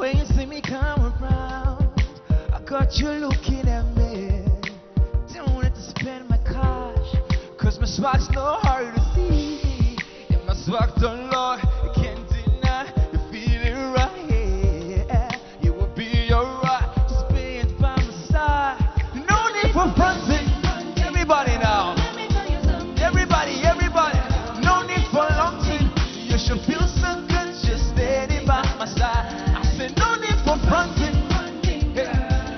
When you see me come around, I got you looking at me. Don't want to spend my cash, cause my swag's no hard to see. And my swag don't lie, you can't deny, you feel it right. You will be alright, just being by my side. No need for fronting, everybody now. Everybody, no need for long thing. You should feel so good just standing by my side. I said no need for fronting. Hey,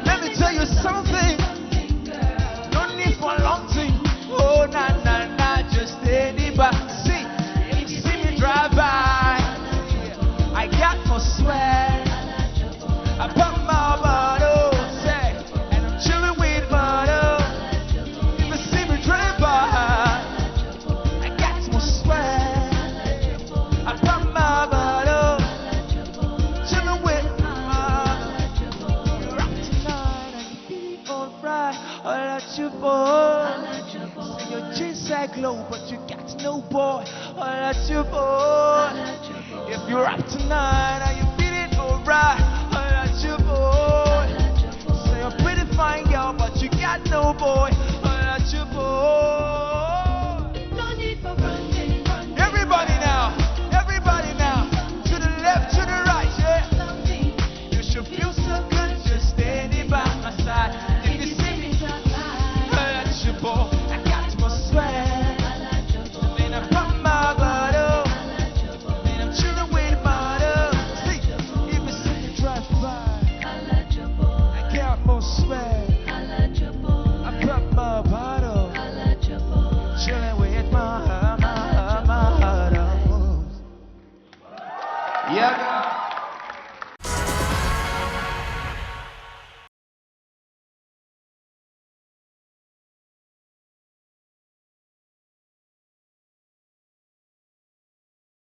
let me tell you something. No need for long thing. Oh, nah, just standing by. See, if you see me drive by, I got more swag. I pop my bottle, say, and I'm chilling with bottle. If you see me drive by, I got more swag. I pop my bottle, chilling with bottle. You're up tonight and you feel alright. All at your boy. Say your jeans are glow, but you got no boy. All at your boy. If you're up tonight and you feeling alright, all at your boy. Say you're pretty fine girl, but you got no boy. All at your boy. No need for fronting. Everybody now, to the left, to the right, yeah. You should feel so good just standing by my side. If you see me, I got your boy, I got my swag. Then I pop my bottle, then I'm chilling with bottle. See, if you see me drive by, I got more swag. I pop my bottle, chilling with my bottle. Yeah.